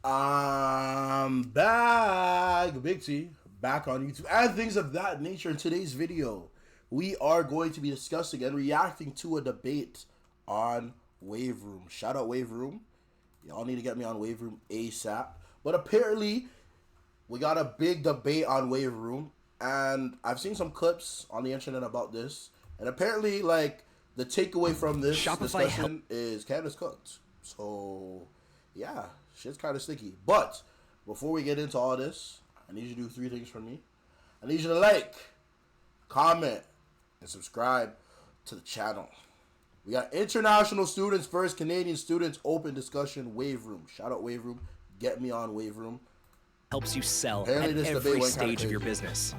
I'm back, Big T, back on YouTube and things of that nature. In today's video, we are going to be discussing and reacting to a debate on Wave Room. Shout out Wave Room. Y'all need to get me on Wave Room ASAP. But apparently, we got a big debate on Wave Room, and I've seen some clips on the internet about this. And apparently, like, the takeaway from this discussion is Canada's cooked. So, yeah, shit's kind of sticky. But before we get into all this, I need you to do three things for me. I need you to like, comment, and subscribe to the channel. We got international students first, Canadian students, open discussion, Wave Room. Shout out Wave Room. Get me on Wave Room. Helps you sell at every stage of your business.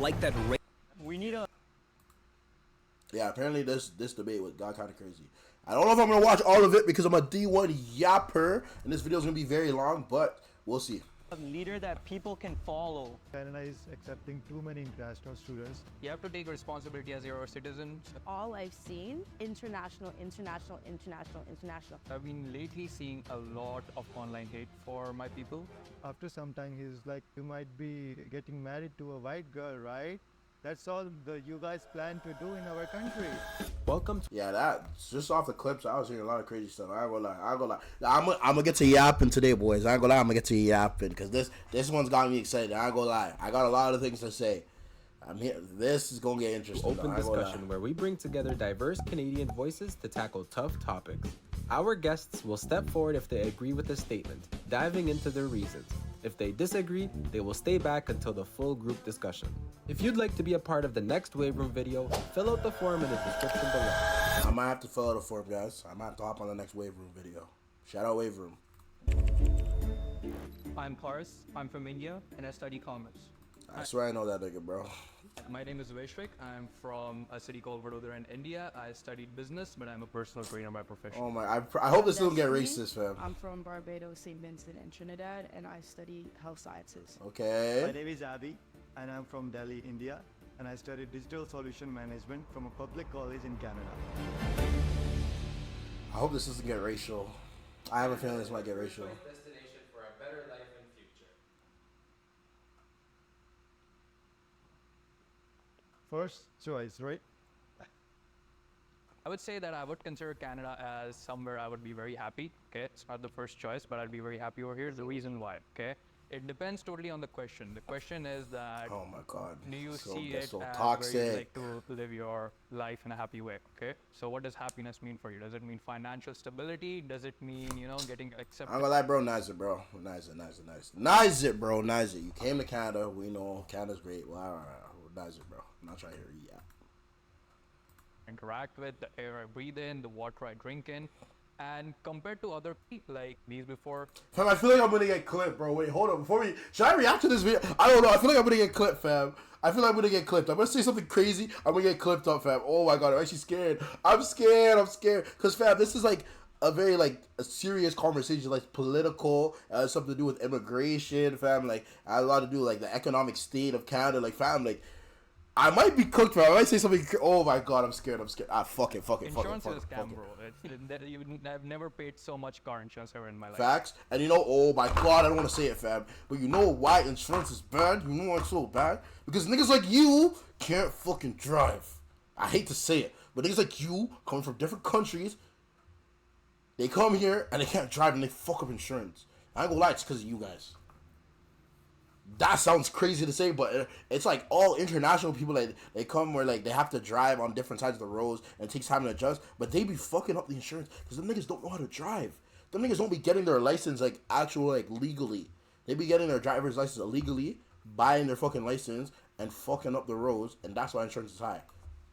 Like that. We need a. Yeah, apparently this debate got kind of crazy. I don't know if I'm going to watch all of it because I'm a D1 yapper, and this video is going to be very long, but we'll see. A leader that people can follow. Canada is accepting too many international students. You have to take responsibility as you're a citizen. All I've seen, international. I've been lately seeing a lot of online hate for my people. After some time, he's like, you might be getting married to a white girl, right? That's all you guys plan to do in our country. Welcome to that's just off the clips. I was hearing a lot of crazy stuff. I ain't gonna lie. I'm gonna get to yapping today, boys. I ain't gonna lie. I'm gonna get to yapping because this one's got me excited. I ain't gonna lie. I got a lot of things to say. I'm here. This is gonna get interesting. open discussion where we bring together diverse Canadian voices to tackle tough topics. Our guests will step forward if they agree with the statement, diving into their reasons. If they disagree, they will stay back until the full group discussion. If you'd like to be a part of the next Wave Room video, fill out the form in the description below. I might have to fill out a form, guys. I might have to hop on the next Wave Room video. Shout out Wave Room. I'm Pars, I'm from India, and I study commerce. I swear I know that nigga, bro. My name is Vaishvik. I'm from a city called Vadodara in India. I studied business, but I'm a personal trainer by profession. Oh my, I hope this doesn't get racist, fam. I'm from Barbados, St. Vincent, and Trinidad, and I study health sciences. Okay. My name is Abhi, and I'm from Delhi, India, and I studied digital solution management from a public college in Canada. I hope this doesn't get racial. I have a feeling this might get racial. Destination for a better life and future. First choice, right? I would say that I would consider Canada as somewhere I would be very happy. Okay, it's not the first choice, but I'd be very happy over here. The reason why, okay? It depends totally on the question. The question is that, Oh my god. do you So- see that's it so as toxic. where you like to live your life in a happy way, okay? So what does happiness mean for you? Does it mean financial stability? Does it mean, getting accepted? I'm gonna lie, bro. Nice it, bro. Nice it, bro. Nice it. You came to Canada. We know Canada's great. Well, alright. Nice it, bro. I'm not trying to hear you. Interact with, the air I breathe in, the water I drink in, and compared to other people like these before. Fam, I feel like I'm gonna get clipped, bro. Wait, hold on. Should I react to this video? I don't know. I feel like I'm gonna get clipped, fam. I feel like I'm gonna get clipped. I'm gonna say something crazy. I'm gonna get clipped up, fam. Oh my god, I'm actually scared. I'm scared. Cause fam, this is like a very a serious conversation, like political, something to do with immigration, fam. Like, a lot to do with the economic state of Canada, fam. I might be cooked, bro. I might say something. Oh my god, I'm scared. Ah, fuck it. Insurance is a scam, bro. I've never paid so much car insurance ever in my life. Facts. And oh my god, I don't want to say it, fam. But you know why insurance is bad? You know why it's so bad? Because niggas like you can't fucking drive. I hate to say it, but niggas like you coming from different countries, they come here and they can't drive and they fuck up insurance. I ain't gonna lie, it's because of you guys. That sounds crazy to say, but it's like all international people, they come where they have to drive on different sides of the roads and it takes time to adjust, but they be fucking up the insurance because them niggas don't know how to drive. Them niggas don't be getting their license legally. They be getting their driver's license illegally, buying their fucking license and fucking up the roads, and that's why insurance is high.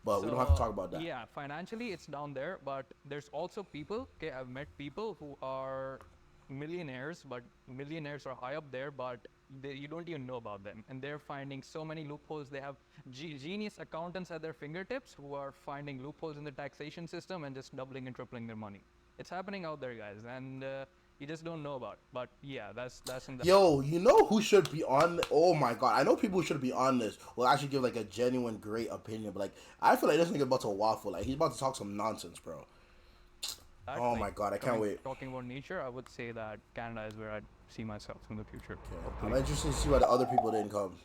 But we don't have to talk about that. Yeah, financially it's down there, but there's also people, okay, I've met people who are millionaires, but millionaires are high up there, but you don't even know about them, and they're finding so many loopholes. They have genius accountants at their fingertips who are finding loopholes in the taxation system and just doubling and tripling their money. It's happening out there, guys, and you just don't know about. But yeah, that's in the. Yo, you know who should be on? Oh my god, I know people who should be on this. Will actually give a genuine great opinion, but I feel like this nigga about to waffle. He's about to talk some nonsense, bro. that, Oh my God, I can't wait. Talking about nature, I would say that Canada is where I'd see myself in the future. I'm interested to see why the other people didn't come.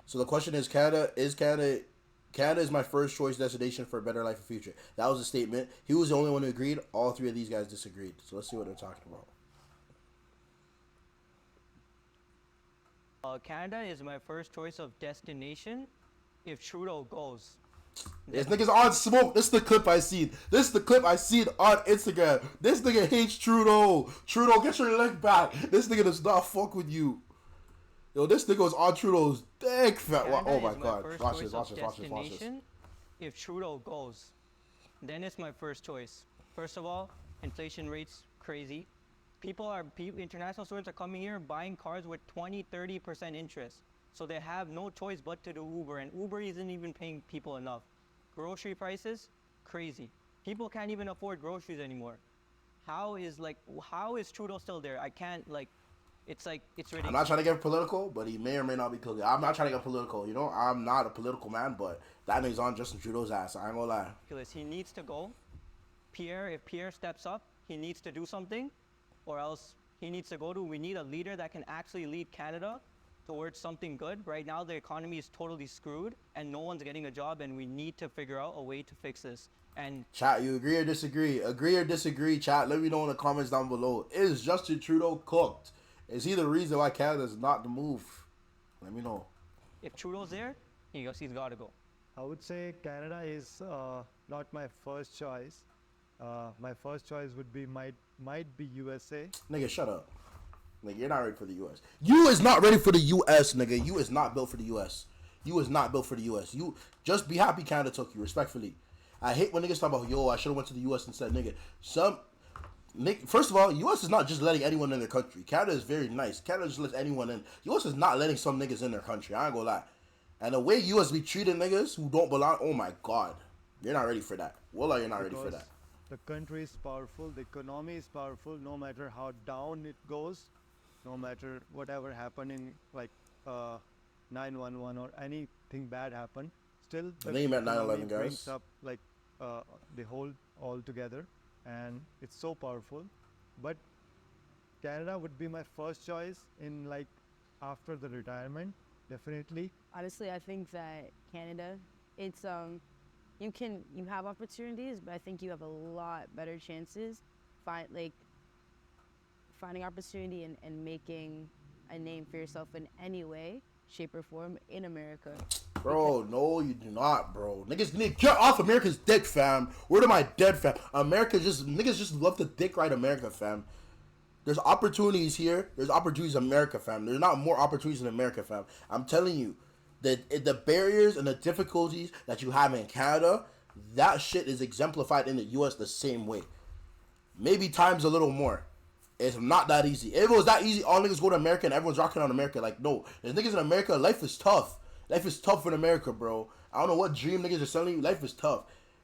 So the question is, Canada is my first choice destination for a better life and future. That was a statement. He was the only one who agreed. All three of these guys disagreed. So let's see what they're talking about. Canada is my first choice of destination if Trudeau goes. This nigga's on smoke. This is the clip I seen. This is the clip I seen on Instagram. This nigga hates Trudeau. Trudeau, get your leg back. This nigga does not fuck with you. Yo, this nigga was on Trudeau's dick. Oh my God. Watch this. If Trudeau goes, then it's my first choice. First of all, inflation rates crazy. International students are coming here buying cars with 20-30% interest. So they have no choice but to do Uber, and Uber isn't even paying people enough. Grocery prices, crazy. People can't even afford groceries anymore. How is Trudeau still there? It's ridiculous. I'm not trying to get political, but he may or may not be cooking. I'm not trying to get political, you know? I'm not a political man, but that nigga's on Justin Trudeau's ass. I ain't gonna lie. He needs to go. If Pierre steps up, he needs to do something, or else he needs to go to. We need a leader that can actually lead Canada towards something good. Right now, the economy is totally screwed, and no one's getting a job, and we need to figure out a way to fix this. And chat, you agree or disagree? Agree or disagree, chat? Let me know in the comments down below. Is Justin Trudeau cooked? Is he the reason why Canada's not the move? Let me know. If Trudeau's there, he's got to go. I would say Canada is not my first choice. My first choice would be might be USA. Nigga, shut up. Nigga, you're not ready for the US. You is not ready for the US, nigga. You is not built for the US. You is not built for the US. You just be happy Canada took you, respectfully. I hate when niggas talk about, yo, I should have went to the US instead, nigga. First of all, US is not just letting anyone in their country. Canada is very nice. Canada just lets anyone in. US is not letting some niggas in their country. I ain't gonna lie. And the way US be treating niggas who don't belong, oh my God. You're not ready for that. Wallah, you're not ready for that. The country is powerful. The economy is powerful. No matter how down it goes, no matter whatever happened in 9/11 or anything bad happened, still the name at 9/11, economy guys. brings up they hold all together, and it's so powerful. But Canada would be my first choice in after the retirement, definitely. Honestly, I think that Canada, it's you have opportunities, but I think you have a lot better chances finding opportunity and making a name for yourself in any way, shape, or form in America. Bro, no, you do not, bro. Niggas need get off America's dick, fam. Where am I dead, fam? Niggas just love to dick ride America, fam. There's opportunities here. There's opportunities in America, fam. There's not more opportunities in America, fam. I'm telling you, the barriers and the difficulties that you have in Canada, that shit is exemplified in the U.S. the same way. Maybe times a little more. It's not that easy. If it was that easy, all niggas go to America and everyone's rocking on America. No, there's niggas in America. Life is tough. Life is tough in America, bro. I don't know what dream niggas are selling you. Life is tough.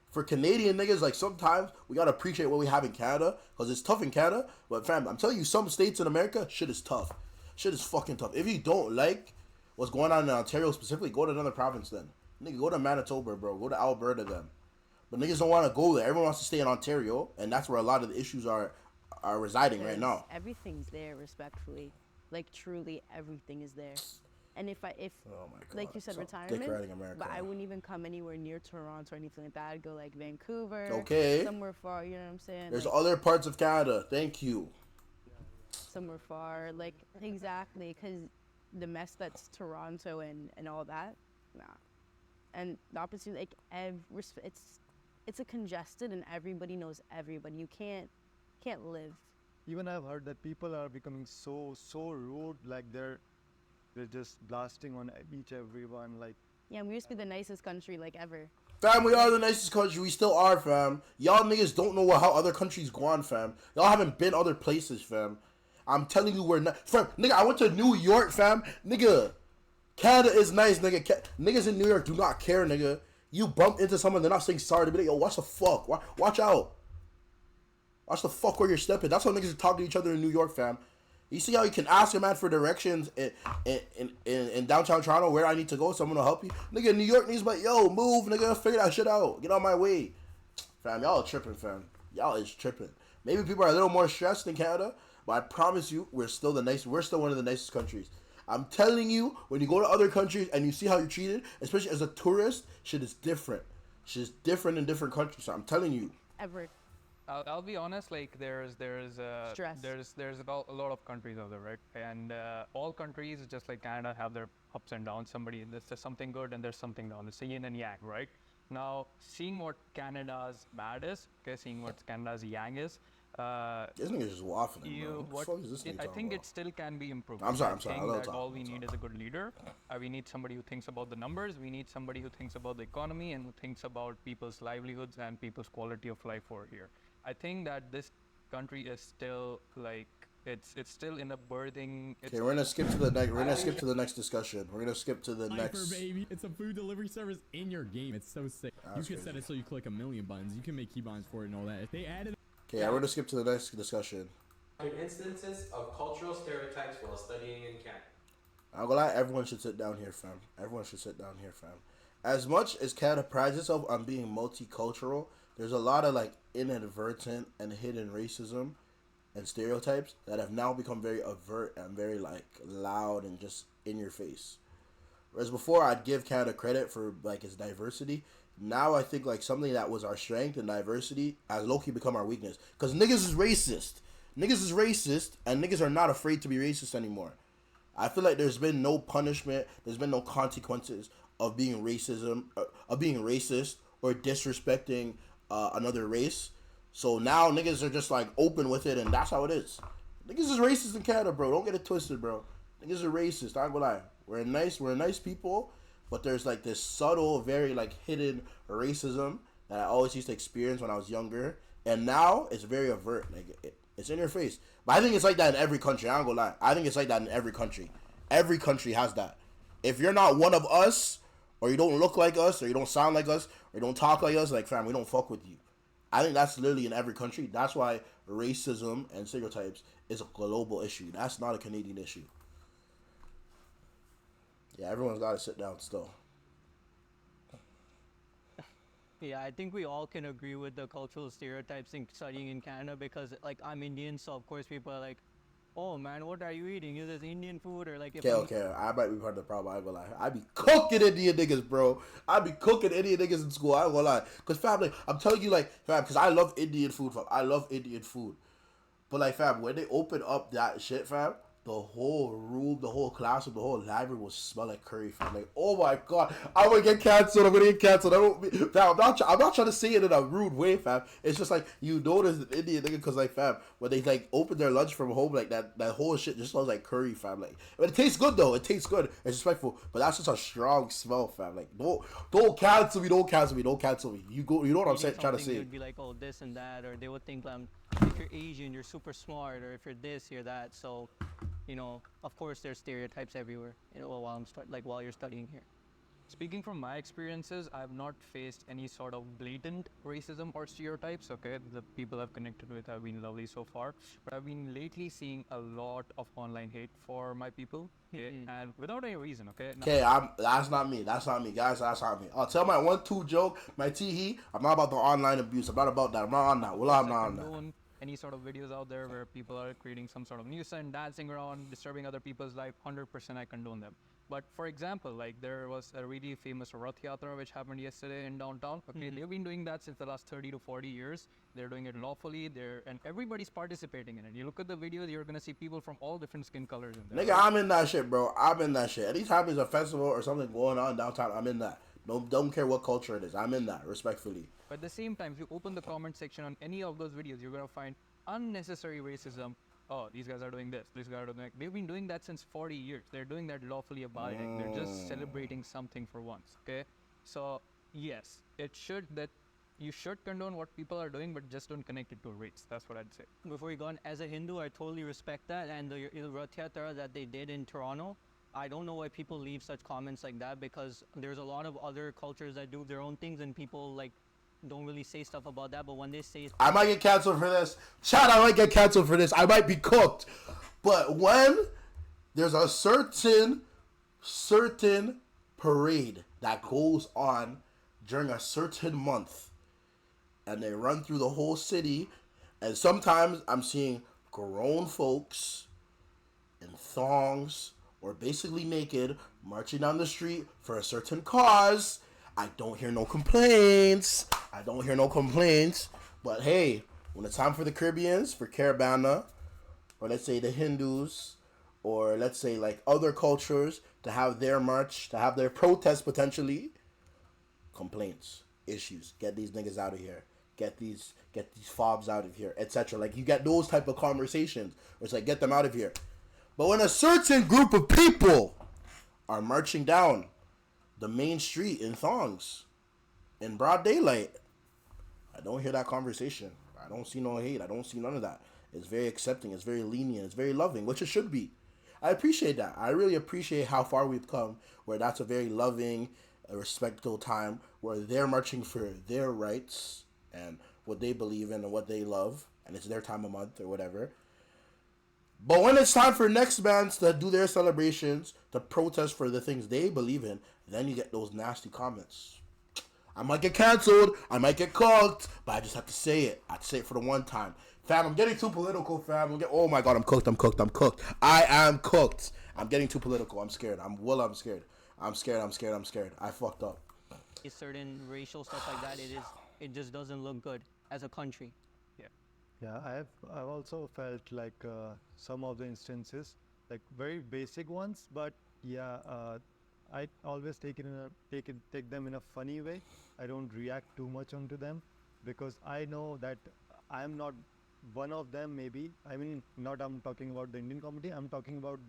For Canadian niggas, sometimes we gotta appreciate what we have in Canada, because it's tough in Canada. But fam, I'm telling you, some states in America, shit is tough. Shit is fucking tough. If you don't like what's going on in Ontario specifically, go to another province then. Nigga, go to Manitoba, bro. Go to Alberta then. But niggas don't want to go there. Everyone wants to stay in Ontario, and that's where a lot of the issues are residing right now. Everything's there, respectfully. Truly, everything is there. And if oh my God, like you said, retirement, but I wouldn't even come anywhere near Toronto or anything like that. I'd go Vancouver, okay, somewhere far. You know what I'm saying? There's other parts of Canada. Thank you. Somewhere far, exactly, because the mess that's Toronto and all that, nah. And the opportunity, it's a congested and everybody knows everybody. You can't live. Even I've heard that people are becoming so rude, they're just blasting on everyone. Yeah, we used to be the nicest country ever. Fam, we are the nicest country. We still are, fam. Y'all niggas don't know how other countries go on, fam. Y'all haven't been other places, fam. I'm telling you, we're not. Fam, nigga, I went to New York, fam. Nigga, Canada is nice, nigga. Niggas in New York do not care, nigga. You bump into someone, they're not saying sorry. They be yo, watch the fuck. Watch out. Watch the fuck where you're stepping. That's how niggas talk to each other in New York, fam. You see how you can ask a man for directions in downtown Toronto where I need to go, someone will help you. Nigga, New York needs like, yo, move, nigga, figure that shit out. Get on my way. Fam, y'all tripping, fam. Y'all is tripping. Maybe people are a little more stressed in Canada, but I promise you, we're still one of the nicest countries. I'm telling you, when you go to other countries and you see how you're treated, especially as a tourist, shit is different. Shit is different in different countries. So I'm telling you. Ever. I'll be honest. Like Stress. there's about a lot of countries out there, right? And all countries, just like Canada, have their ups and downs. There's something good and there's something down. It's a yin and yang, right? Now, seeing what Canada's bad is, okay, seeing what Canada's yang is, This nigga's just waffling, bro. What the what fuck is this nigga I talking think about? it still can be improved. I'm sorry, I I'm sorry. think I'll that talk, all I'll we need talk. is a good leader. We need somebody who thinks about the numbers. We need somebody who thinks about the economy and who thinks about people's livelihoods and people's quality of life over here. I think that this country is still like it's still in a birthing. Okay, we're gonna skip to the next. We're gonna skip to the next discussion. We're gonna skip to the next. Baby, it's a food delivery service in your game. It's so sick. That's you can set crazy. it so you click a million buttons. You can make keybinds for it and all that. If they added Okay, we're gonna skip to the next discussion. Instances of cultural stereotypes while studying in Canada. I'm gonna lie, everyone should sit down here, fam. Everyone should sit down here, fam. As much as Canada prides itself on being multicultural, there's a lot of like inadvertent and hidden racism and stereotypes that have now become very overt and very like loud and just in your face. Whereas before I'd give Canada credit for like its diversity. Now I think like something that was our strength and diversity has low-key become our weakness. Cause niggas is racist. Niggas is racist and niggas are not afraid to be racist anymore. I feel like there's been no punishment, there's been no consequences of being of being racist or disrespecting another race. So now niggas are just like open with it, and that's how it is. Niggas is racist in Canada, bro. Don't get it twisted, bro. Niggas are racist. I ain't gonna lie. We're nice people, but there's like this subtle, very like hidden racism that I always used to experience when I was younger, and now it's very overt. Like it's in your face. But I think it's like that in every country. I ain't gonna lie. I think it's like that in every country. Every country has that. If you're not one of us, or you don't look like us, or you don't sound like us, or you don't talk like us, like fam, we don't fuck with you. I think that's literally in every country. That's why racism and stereotypes is a global issue. That's not a Canadian issue. Yeah, everyone's got to sit down still. Yeah, I think we all can agree with the cultural stereotypes in studying in Canada because, like, I'm Indian, so of course people are like, "Oh man, what are you eating? Is this Indian food?" Or like, if Okay. I might be part of the problem. I ain't gonna lie. I be cooking Indian niggas, bro. I be cooking Indian niggas in school. I ain't gonna lie. Cause fam, like, I'm telling you, like, fam, cause I love Indian food, fam. I love Indian food. But like, fam, when they open up that shit, fam, the whole room, the whole classroom, the whole library will smell like curry, fam. Like, oh my god, I'm gonna get canceled. I'm gonna get canceled. I don't, fam. I'm not trying to say it in a rude way, fam. It's just like you notice an Indian nigga, cause like, fam, when they like open their lunch from home, like that whole shit just smells like curry, fam. Like, but it tastes good though. It tastes good. It's respectful, but that's just a strong smell, fam. Like, don't cancel me. Don't cancel me. Don't cancel me. You go. You know what I'm saying? Trying to say. They'd be like, "Oh, this and that," or they would think, if you're Asian, you're super smart, or if you're this, you're that. So, of course, there's stereotypes everywhere. While you're studying here. Speaking from my experiences, I've not faced any sort of blatant racism or stereotypes. Okay, the people I've connected with have been lovely so far, but I've been lately seeing a lot of online hate for my people, okay, and without any reason. Okay. Now, Okay, that's not me. That's not me, guys. That's not me. I'll tell my 1-2 joke, my tee. I'm not about the online abuse. I'm not about that. I'm not on that. Well, I'm not on that. condone any sort of videos out there where people are creating some sort of nuisance, dancing around, disturbing other people's life. 100% I condone them. But for example, like there was a really famous Rath Yatra which happened yesterday in downtown. Okay, they've been doing that since the last 30 to 40 years. They're doing it lawfully. And everybody's participating in it. You look at the videos, you're gonna see people from all different skin colors in there. Nigga, I'm in that shit, bro. I'm in that shit. Anytime there's a festival or something going on downtown, I'm in that. Don't care what culture it is. I'm in that, respectfully. But at the same time, if you open the comment section on any of those videos, you're gonna find unnecessary racism. Oh, these guys are doing this. These guys are doing that. They've been doing that since 40 years. They're doing that lawfully abiding. They're just celebrating something for once. Okay, so yes, you should condone what people are doing, but just don't connect it to race. That's what I'd say. Before you go on, as a Hindu, I totally respect that. And the Rath Yatra that they did in Toronto, I don't know why people leave such comments like that because there's a lot of other cultures that do their own things and people like don't really say stuff about that, but when they say I might get canceled for this. Chat, I might get canceled for this. I might be cooked. But when there's a certain parade that goes on during a certain month, and they run through the whole city, and sometimes I'm seeing grown folks in thongs or basically naked marching down the street for a certain cause. I don't hear no complaints. But hey, when it's time for the Caribbeans, for Caravana, or let's say the Hindus, or let's say like other cultures to have their march, to have their protest potentially, complaints, issues. Get these niggas out of here. Get these fobs out of here, etc. Like you get those type of conversations where it's like get them out of here. But when a certain group of people are marching down the main street in thongs in broad daylight, I don't hear that conversation. I don't see no hate. I don't see none of that. It's very accepting. It's very lenient. It's very loving, which it should be. I appreciate that. I really appreciate how far we've come, where that's a very loving, respectful time where they're marching for their rights and what they believe in and what they love, and it's their time of month or whatever. But when it's time for next bands to do their celebrations, to protest for the things they believe in, then you get those nasty comments. I might get canceled, I might get cooked, but I just have to say it. I have to say it for the one time. Fam, I'm getting too political, fam. Oh my god, I'm cooked. I am cooked. I'm getting too political. I'm scared. I'm scared. I'm scared. I fucked up. certain racial stuff like that, it just doesn't look good as a country. Yeah, I've also felt like some of the instances, like very basic ones, but yeah, I always take them in a funny way. I don't react too much onto them because I know that I'm not one of them. Maybe I mean not. I'm talking about the Indian community. I'm talking about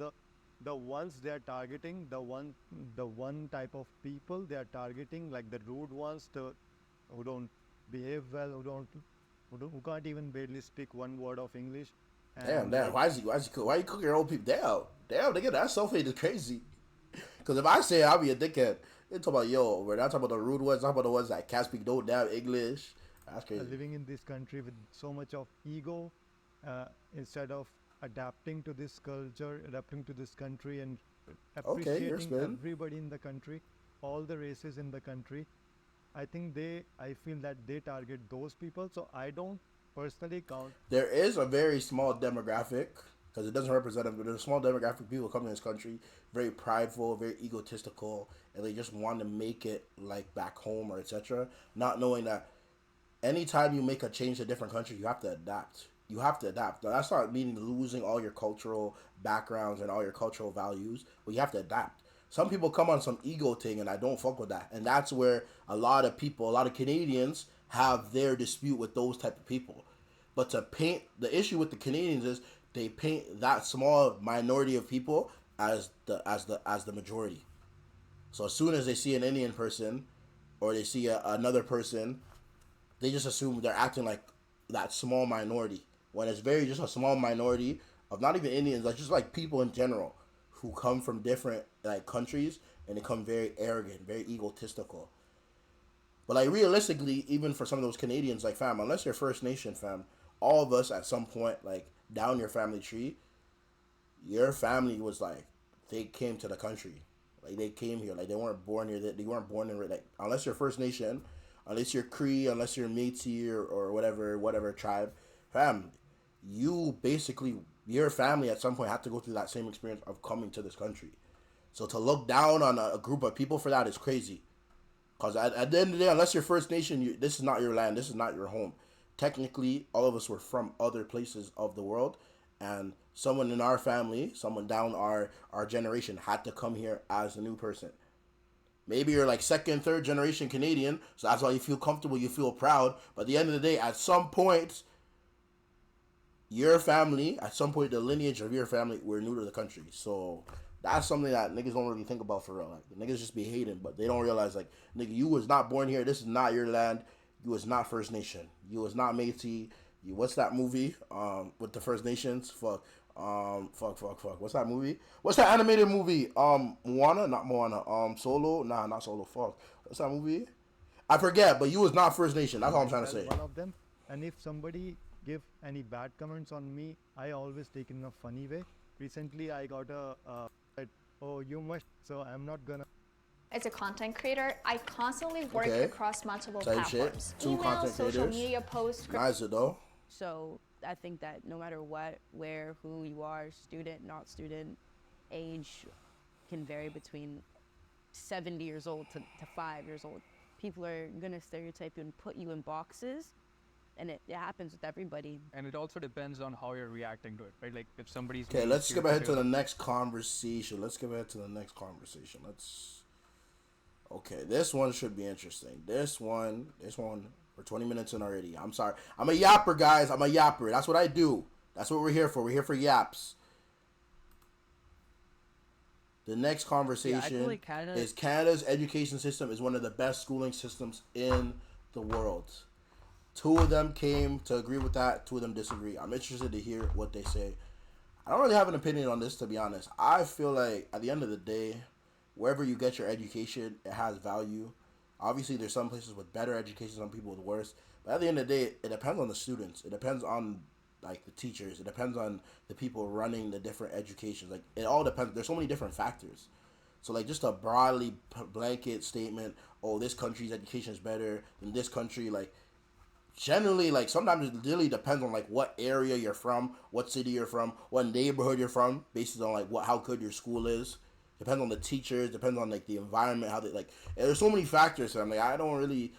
the ones they are targeting, the one type of people they are targeting, like the rude ones, the who don't behave well, who can't even barely speak one word of English. Damn. And like, Why you cooking your old people? Damn, nigga, that self-hate is crazy. Because if I say it, I'll be a dickhead. They talk about, we're not talking about the rude ones, talking about the ones that can't speak no damn English. That's crazy. living in this country with so much of ego, instead of adapting to this culture, adapting to this country, and Okay, you're appreciating spin. everybody in the country, all the races in the country. I feel that they target those people, so I don't personally count. There is a very small demographic, because it doesn't represent them, but there's a small demographic of people coming to this country, very prideful, very egotistical, and they just want to make it like back home or etc. Not knowing that anytime you make a change to a different country, you have to adapt. You have to adapt. Now, that's not meaning losing all your cultural backgrounds and all your cultural values, but you have to adapt. Some people come on some ego thing, and I don't fuck with that. And that's where a lot of people, a lot of Canadians, have their dispute with those type of people. But to paint the issue with the Canadians is they paint that small minority of people as the majority. So as soon as they see an Indian person or they see another person, they just assume they're acting like that small minority, when it's very just a small minority of not even Indians, like just like people in general who come from different like countries and they come very arrogant, very egotistical. But like realistically, even for some of those Canadians, like fam, unless you're First Nation, fam, all of us at some point, like down your family tree, your family was like they came to the country, like they came here, like they weren't born here, they weren't born in like unless you're First Nation, unless you're Cree, unless you're Métis or whatever tribe, fam, you basically your family at some point had to go through that same experience of coming to this country. So to look down on a group of people for that is crazy. Because at the end of the day, unless you're First Nation, this is not your land. This is not your home. Technically, all of us were from other places of the world. And someone in our family, someone down our generation had to come here as a new person. Maybe you're like second, third generation Canadian. So that's why you feel comfortable, you feel proud. But at the end of the day, at some point, your family, at some point, the lineage of your family were new to the country. So that's something that niggas don't really think about for real. Like, the niggas just be hating, but they don't realize, like, nigga, you was not born here. This is not your land. You was not First Nation. You was not Métis. You, what's that movie with the First Nations? Fuck. What's that movie? What's that animated movie? Moana? Not Moana. Solo? Nah, not Solo. Fuck. What's that movie? I forget, but you was not First Nation. That's all I'm trying to say. One of them. And if somebody give any bad comments on me, I always take it in a funny way. Recently, I got said, oh, you must. So I'm not gonna. As a content creator, I constantly work Okay. across multiple Same shit. platforms. 2 Email, content social creators. media posts, Nice it though. So I think that no matter what, where, who you are, student, not student, age can vary between 70 years old to 5 years old. People are gonna stereotype you and put you in boxes, and it happens with everybody. And it also depends on how you're reacting to it, right? Like if somebody's Okay, being let's skip ahead to the stereotypical- next conversation. Okay, this one should be interesting. This one, we're 20 minutes in already. I'm sorry. I'm a yapper, guys. I'm a yapper. That's what I do. That's what we're here for. We're here for yaps. The next conversation like Canada- is Canada's education system is one of the best schooling systems in the world. 2 of them came to agree with that. 2 of them disagree. I'm interested to hear what they say. I don't really have an opinion on this, to be honest. I feel like at the end of the day, wherever you get your education, it has value. Obviously, there's some places with better education, some people with worse. But at the end of the day, it depends on the students. It depends on like the teachers. It depends on the people running the different educations. Like it all depends. There's so many different factors. So like just a broadly blanket statement, oh, this country's education is better than this country, like generally, like sometimes it really depends on like what area you're from, what city you're from, what neighborhood you're from, based on like how good your school is. Depends on the teachers, depends on like the environment, how they like. There's so many factors. So I'm like, I don't really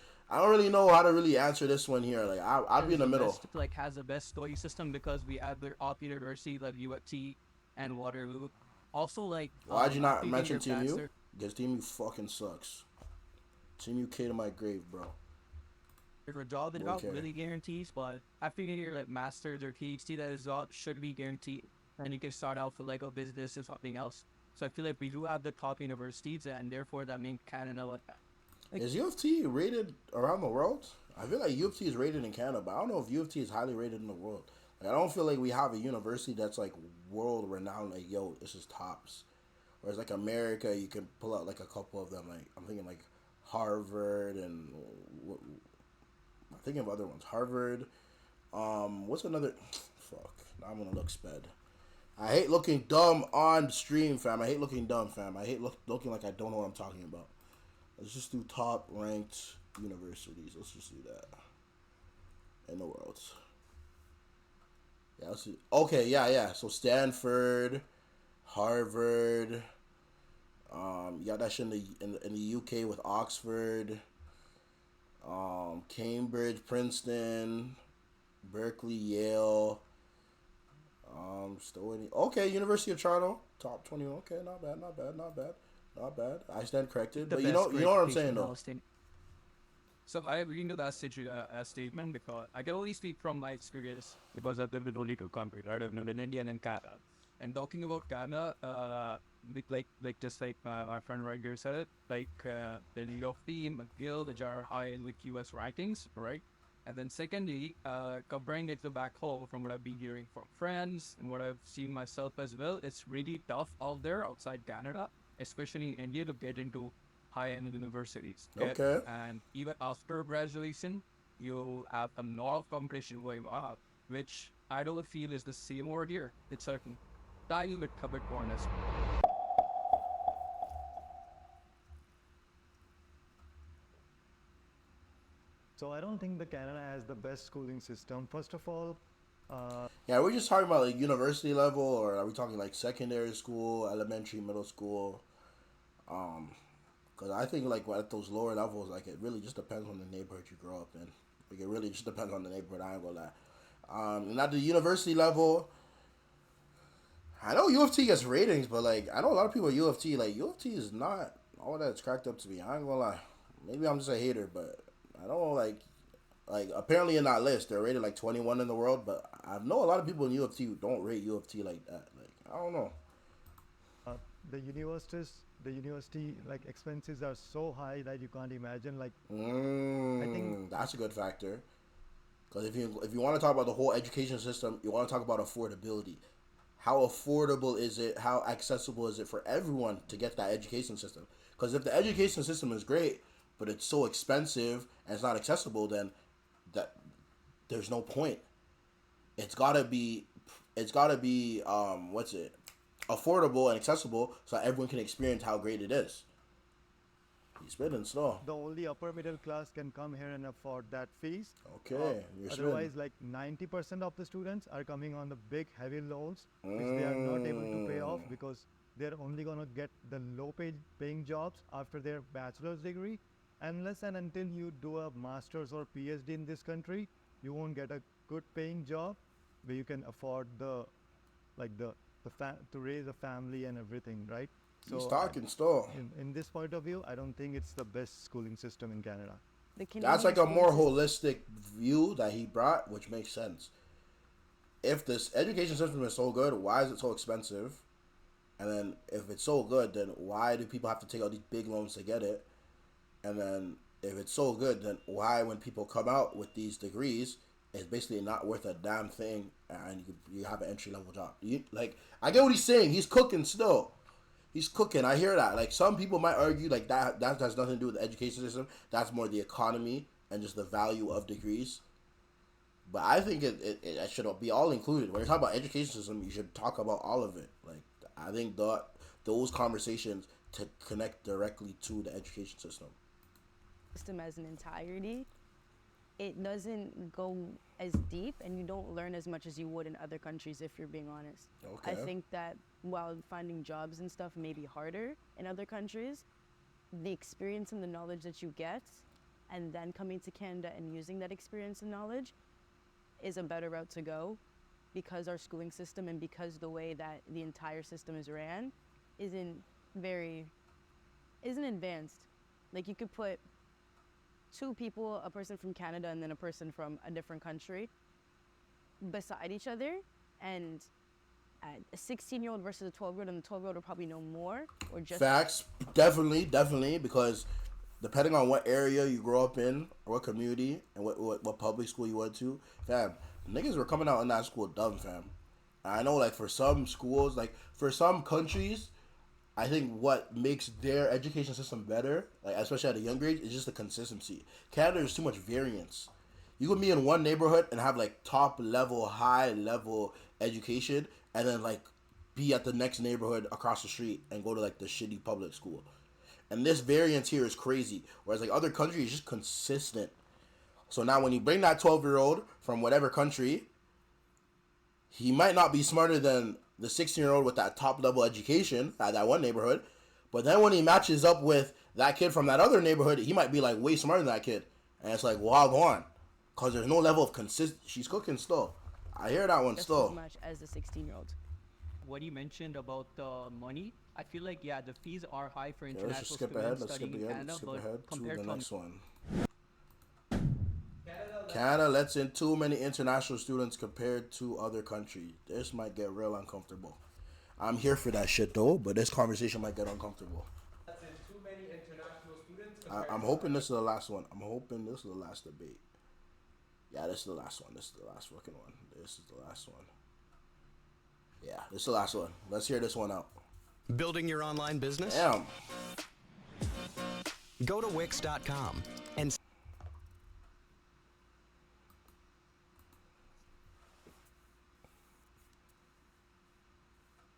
know how to really answer this one here. Like I'll be in the middle. Best, like has the best study system because we have the top university like UFT and Waterloo. Also, like Why'd you not speaking mention your Team U? pastor- Because Team U fucking sucks. Team U K to my grave, bro. For a job that Okay. not really guarantees, but I figure like masters or PhD that is not should be guaranteed, and you can start out with like a business or something else. So I feel like we do have the top universities, and therefore that makes Canada like that. Like, Is U of T rated around the world? I feel like U of T is rated in Canada, but I don't know if U of T is highly rated in the world. Like, I don't feel like we have a university that's like world renowned. Like, yo, this is tops. Whereas like America, you can pull out like a couple of them. Like I'm thinking like Harvard and I'm thinking of other ones. Harvard. What's another? Fuck. Now I'm gonna look sped. I hate looking dumb on stream, fam. I hate looking dumb, fam. I hate looking like I don't know what I'm talking about. Let's just do top ranked universities. Let's just do that in the world. Yeah, let's see. Okay, yeah. So Stanford, Harvard. You got that shit in the UK with Oxford, Cambridge, Princeton, Berkeley, Yale. Still waiting. Okay, University of Toronto, top 20. Okay, not bad. I stand corrected, the but you best know what I'm education saying in though. Palestine. So I agree to that statement because I can only speak from my experience because I've lived in only 2 countries, right? I've lived in India and in Canada. And talking about Canada, like just like my friend right here said it, like the New York team, McGill, the are high in like US rankings, right? And then secondly, comparing it to back home from what I've been hearing from friends and what I've seen myself as well, it's really tough out there outside Canada, especially in India, to get into high-end universities. Okay. And even after graduation, you'll have a lot of competition going on, which I don't feel is the same over here. It's a tiny bit cupboard-borness. So I don't think the Canada has the best schooling system. First of all, Yeah, we're just talking about like university level, or are we talking like secondary school, elementary, middle school? Because I think like at those lower levels, like it really just depends on the neighborhood you grow up in. Like it really just depends on the neighborhood. I ain't gonna lie. And at the university level, I know U of T gets ratings, but like I know a lot of people at U of T. Like U of T is not all that it's cracked up to be. I ain't gonna lie. Maybe I'm just a hater, but I don't like apparently in that list they're rated like 21 in the world, but I know a lot of people in U of T who don't rate U of T like that. Like I don't know. the university like expenses are so high that you can't imagine. Like I think That's a good factor. Because if you want to talk about the whole education system, you want to talk about affordability. How affordable is it? How accessible is it for everyone to get that education system? Because if the education system is great, but it's so expensive and it's not accessible, then that there's no point. It's gotta be, what's it, affordable and accessible so that everyone can experience how great it is. He's spitting still. The only upper middle class can come here and afford that fees. Okay, you're Otherwise, spitting. like 90% of the students are coming on the big heavy loans, which they are not able to pay off because they're only gonna get the low paying jobs after their bachelor's degree. Unless and until you do a master's or PhD in this country, you won't get a good paying job where you can afford the to raise a family and everything, right? He's So talking still. in this point of view, I don't think it's the best schooling system in Canada. The That's Canadian like a school more system- holistic view that he brought, which makes sense. If this education system is so good, why is it so expensive? And then if it's so good, then why do people have to take out these big loans to get it? And then if it's so good, then why, when people come out with these degrees, it's basically not worth a damn thing, and you have an entry level job? I get what he's saying. He's cooking still. He's cooking. I hear that. Like, some people might argue like that has nothing to do with the education system. That's more the economy and just the value of degrees. But I think it should be all included. When you're talking about education system, you should talk about all of it. Like, I think those conversations to connect directly to the education system. system as an entirety, it doesn't go as deep, and you don't learn as much as you would in other countries, if you're being honest. Okay. I think that while finding jobs and stuff may be harder in other countries, the experience and the knowledge that you get, and then coming to Canada and using that experience and knowledge is a better route to go, because our schooling system and because the way that the entire system is ran isn't advanced. Like, you could put two people, a person from Canada and then a person from a different country, beside each other, and a 16-year-old versus a 12-year-old, and the 12-year-old will probably know more, or just Facts, definitely, because depending on what area you grow up in, or what community, and what public school you went to, fam, niggas were coming out in that school dumb, fam. I know, like, for some schools, like, for some countries, I think what makes their education system better, like, especially at a younger age, is just the consistency. Canada, there's too much variance. You could be in one neighborhood and have, like, top level, high level education, and then, like, be at the next neighborhood across the street and go to, like, the shitty public school. And this variance here is crazy. Whereas, like, other countries, it's just consistent. So now when you bring that 12-year-old from whatever country, he might not be smarter than the 16-year-old with that top-level education at that one neighborhood. But then when he matches up with that kid from that other neighborhood, he might be, like, way smarter than that kid. And it's like, wow, go on. Because there's no level of consistency. She's cooking still. I hear that one just still. as much as the 16-year-old. What you mentioned about the money, I feel like, yeah, the fees are high for Okay, let's just international skip ahead. students Let's skip studying in ahead. Canada, Let's skip but ahead to compared the to next one. Canada lets in too many international students compared to other countries. This might get real uncomfortable. I'm here for that shit though, but this conversation might get uncomfortable. That's in too many international students. I'm hoping this is the last one. I'm hoping this is the last debate. Yeah, this is the last one. This is the last fucking one. This is the last one. Yeah, this is the last one. Let's hear this one out. Building your online business? Damn. Go to Wix.com and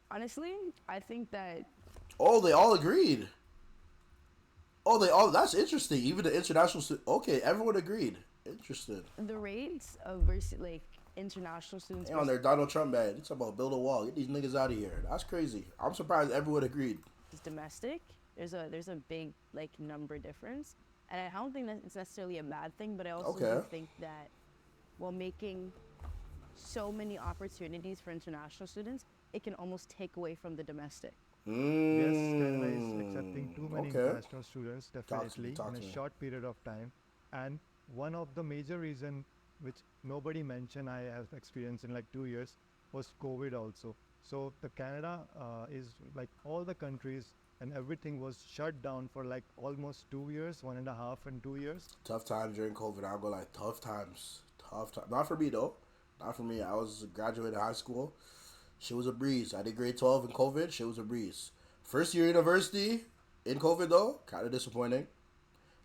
Honestly, I think that Oh, they all agreed. Oh, that's interesting. Even the international okay, everyone agreed. Interesting. the rates of like international students They on their Donald Trump bad. It's about build a wall. Get these niggas out of here. That's crazy. I'm surprised everyone agreed. versus domestic, there's a big like number difference, and I don't think that it's necessarily a bad thing. But I also do Okay. think that while making so many opportunities for international students, it can almost take away from the domestic. Yes, Canada is accepting too many Okay. international students, Talk to me, definitely, talk in to a me. short period of time. And one of the major reason which nobody mentioned I have experienced in like 2 years was COVID also. So the Canada is like all the countries and everything was shut down for like almost 2 years, 1.5 and 2 years. Tough times during COVID. I'll go like tough times. Tough time. Not for me though. Not for me. I was graduating high school. Shit was a breeze. I did grade 12 in COVID. Shit was a breeze. First year university in COVID though, kind of disappointing.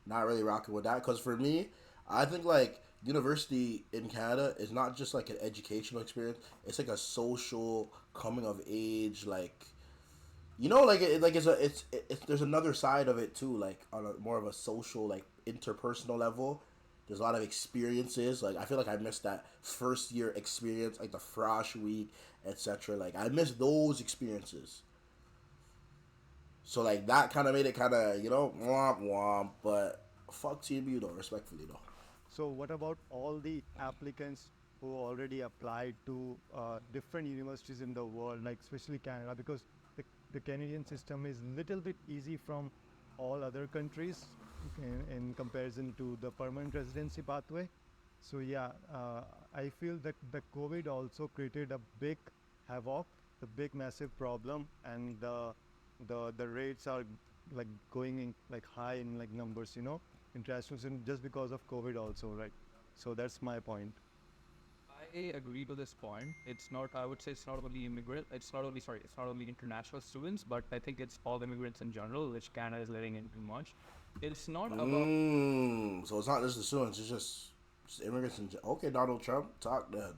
not really rocking with that. Because for me, I think like university in Canada is not just like an educational experience. It's like a social coming of age, like like there's another side of it too, like on a more of a social, like interpersonal level. There's a lot of experiences. Like I feel like I missed that first year experience, like the frosh week, etc. Like I missed those experiences. So like that kind of made it kind of womp womp. But fuck TMU though, respectfully though. So what about all the applicants who already applied to different universities in the world, like especially Canada, because the Canadian system is little bit easy from all other countries in comparison to the permanent residency pathway. So yeah, I feel that the COVID also created a big havoc, the big massive problem, and the rates are like going in like high in like numbers, international students just because of COVID also, right? So that's my point. I agree to this point. It's not, I would say it's not only it's not only international students, but I think it's all immigrants in general, which Canada is letting in too much. It's not about So it's not just the students, it's just immigrants okay, Donald Trump, talk then.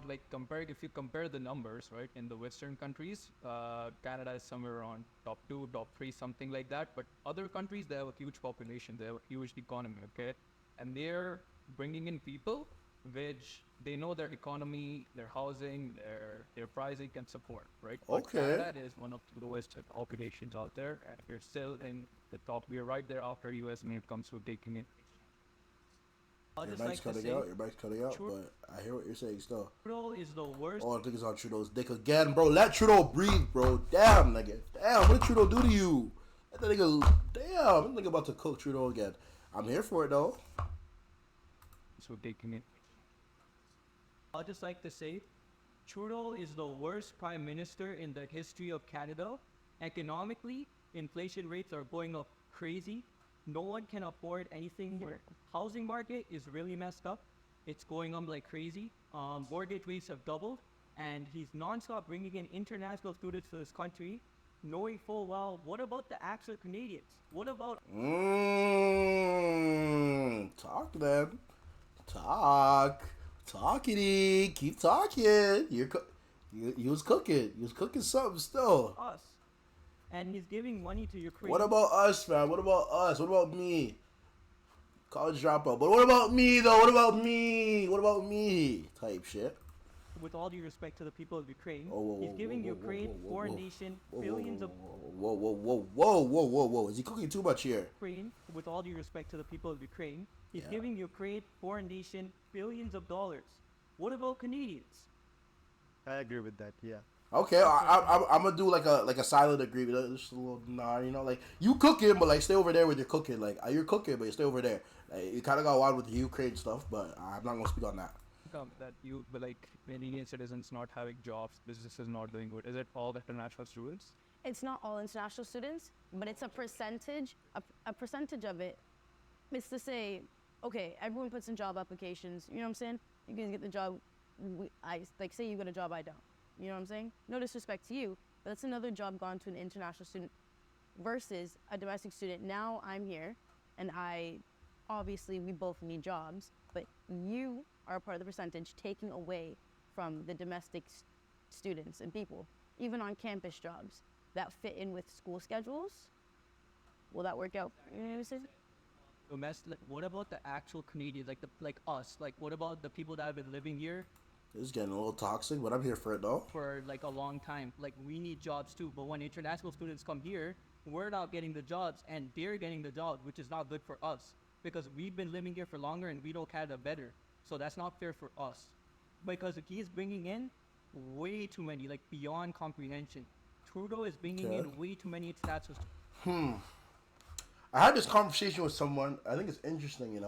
like comparing, if you compare the numbers, right, in the Western countries, Canada is somewhere around top two, top three, something like that. But other countries, they have a huge population, they have a huge economy, okay? And they're bringing in people which they know their economy, their housing, their pricing can support, right? But Okay. Canada is one of the lowest populations out there, and we're still in the top. We're right there after US when it comes to taking it. I'll Your just mic's like to cutting say, out, your mic's cutting out, True- but I hear what you're saying still. Trudeau is the worst. Oh, I think it's on Trudeau's dick again, bro. Let Trudeau breathe, bro. Damn, nigga. Damn, what did Trudeau do to you? That nigga, damn, I'm thinking about to cook Trudeau again. I'm here for it, though. So taking it. I'll just like to say, Trudeau is the worst prime minister in the history of Canada. Economically, inflation rates are going up crazy. No one can afford anything here. Housing market is really messed up. It's going up like crazy. Mortgage rates have doubled, and he's nonstop bringing in international students to this country, knowing full well, what about the actual Canadians? What about Talk then. Talk. Talkity. Keep talking. You was cooking. You was cooking something still. us? And he's giving money to Ukraine. What about us, man? What about us? What about me? College dropout. But what about me, though? What about me? What about me? Type shit. With all due respect to the people of Ukraine, Oh, he's giving Ukraine, foreign nation, billions of Whoa. Is he cooking too much here? Ukraine, with all due respect to the people of Ukraine, he's Yeah. giving Ukraine, foreign nation, billions of dollars. What about Canadians? I agree with that. Yeah. Okay, I'm gonna do like a silent agreement, just a little like you cooking, but like stay over there with your cooking. Like you're cooking, but you stay over there. Like, you kind of got wild with the Ukraine stuff, but I'm not gonna speak on that. That you, but like Canadian citizens not having jobs, businesses not doing good. Is it all the international students? It's not all international students, but it's a percentage. A percentage of it is to say, okay, everyone puts in job applications. You know what I'm saying? You can get the job. I like say you get a job, I don't. You know what I'm saying? No disrespect to you, but that's another job gone to an international student versus a domestic student. Now I'm here, and obviously we both need jobs, but you are a part of the percentage taking away from the domestic students and people, even on campus jobs that fit in with school schedules. Will that work out? You know what I'm saying? Domestic. What about the actual Canadians, like us? Like, what about the people that have been living here This is getting a little toxic, but I'm here for it though. for like a long time? Like, we need jobs too. But when international students come here, we're not getting the jobs, and they're getting the jobs, which is not good for us because we've been living here for longer and we know Canada better. So that's not fair for us because he's bringing in way too many, like beyond comprehension. Trudeau is bringing Okay. in way too many international students. I had this conversation with someone. I think it's interesting,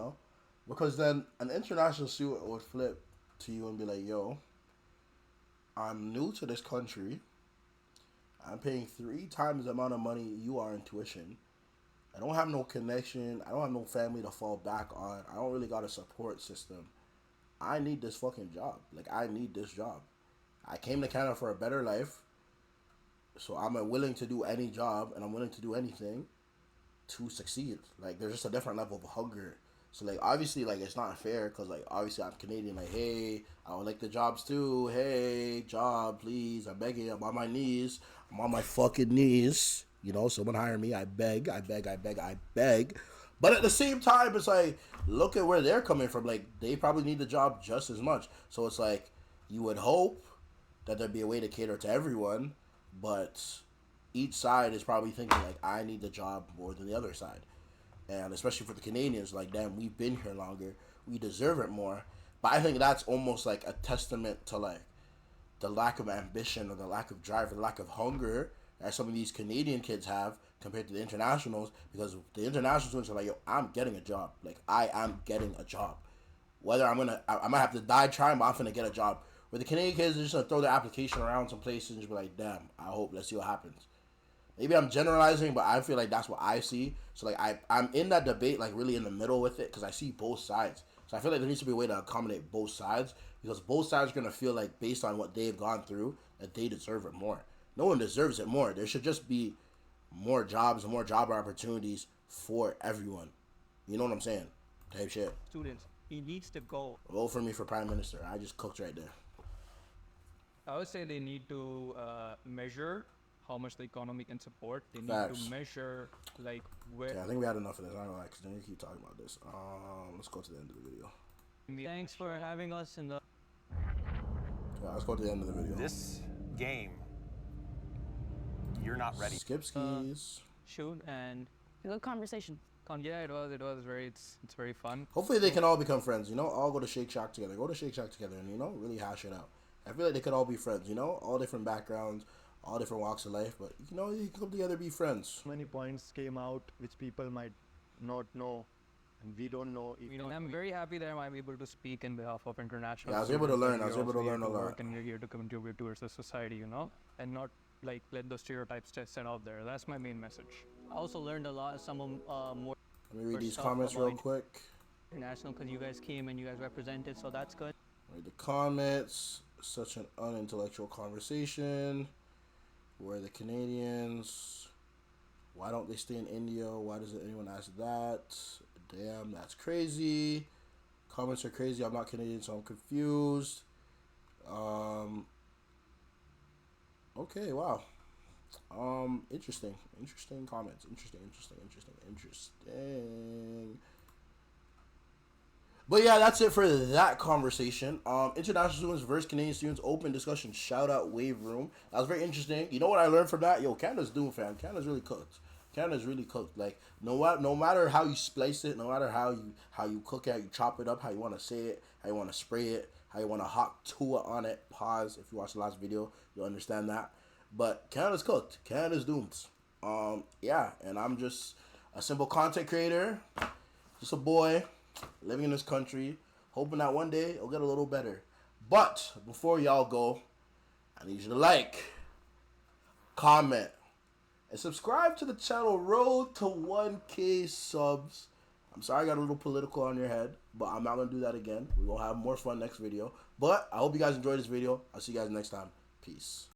because then an international student would flip to you and be like, "Yo, I'm new to this country. I'm paying 3 times the amount of money you are in tuition. I don't have no connection. I don't have no family to fall back on. I don't really got a support system. I need this fucking job. Like, I need this job. I came to Canada for a better life. So I'm willing to do any job and I'm willing to do anything. to succeed. Like there's just a different level of hunger. So like obviously like it's not fair because like obviously I'm Canadian. Like hey, I would like the jobs too. Hey, job please. I'm begging. I'm on my knees. I'm on my fucking knees. You know, someone hire me. I beg. I beg. I beg. I beg. But at the same time, it's like look at where they're coming from. Like they probably need the job just as much. So it's like you would hope that there'd be a way to cater to everyone, but each side is probably thinking like I need the job more than the other side. And especially for the Canadians, like damn, we've been here longer, we deserve it more. But I think that's almost like a testament to like the lack of ambition or the lack of drive or the lack of hunger that some of these Canadian kids have compared to the internationals, because the international students are like, yo, I'm getting a job. Like I am getting a job. Whether I might have to die trying, but I'm gonna get a job. Where the Canadian kids are just gonna throw their application around some places and just be like, damn, I hope, let's see what happens. Maybe I'm generalizing, but I feel like that's what I see. So like I'm in that debate, like really in the middle with it, because I see both sides. So I feel like there needs to be a way to accommodate both sides, because both sides are gonna feel like based on what they've gone through that they deserve it more. No one deserves it more. There should just be more jobs and more job opportunities for everyone. You know what I'm saying? Type shit. Students, he needs to go. Vote for me for prime minister. I just cooked right there. I would say they need to measure how much the economy can support. They need Facts. to measure like where. Okay, I think we had enough of this. I don't know, because then we keep talking about this. Let's go to the end of the video. Thanks for having us in the. Yeah, let's go to the end of the video. This game, you're not ready. Skip skis. Shoot and Good conversation. Yeah, it was very. It's very fun. Hopefully they can all become friends. You know, all go to Shake Shack together. Go to Shake Shack together, and you know, really hash it out. I feel like they could all be friends. You know, all different backgrounds, all different walks of life, but you know, you can come together, be friends. Many points came out which people might not know, and we don't know. If I'm very happy that I'm able to speak in behalf of international. Yeah, I was able to students, learn. and I was we're able to also learn here a lot. work and you're here to contribute towards the society, you know, and not like let those stereotypes set out there. That's my main message. I also learned a lot. Some of more Let me read these stuff comments real about quick. international because you guys came and you guys represented, so that's good. Read the comments. Such an unintellectual conversation. Where are the Canadians? Why don't they stay in India? Why doesn't anyone ask that? Damn, that's crazy. Comments are crazy. I'm not Canadian, so I'm confused. Okay, wow. Interesting comments. Interesting. But yeah, that's it for that conversation. International students versus Canadian students, open discussion. Shout out Wave Room. That was very interesting. You know what I learned from that? Yo, Canada's doing, fam. Canada's really cooked. Like no matter how you splice it, no matter how you cook it, how you chop it up, how you want to say it, how you want to spray it, how you want to hot tua on it. Pause. If you watch the last video, you'll understand that. But Canada's cooked. Canada's doomed. Yeah, and I'm just a simple content creator, just a boy living in this country, hoping that one day it'll get a little better. But before y'all go, I need you to like, comment, and subscribe to the channel. Road to 1K subs. I'm sorry I got a little political on your head, but I'm not going to do that again. We will have more fun next video. But I hope you guys enjoyed this video. I'll see you guys next time. Peace.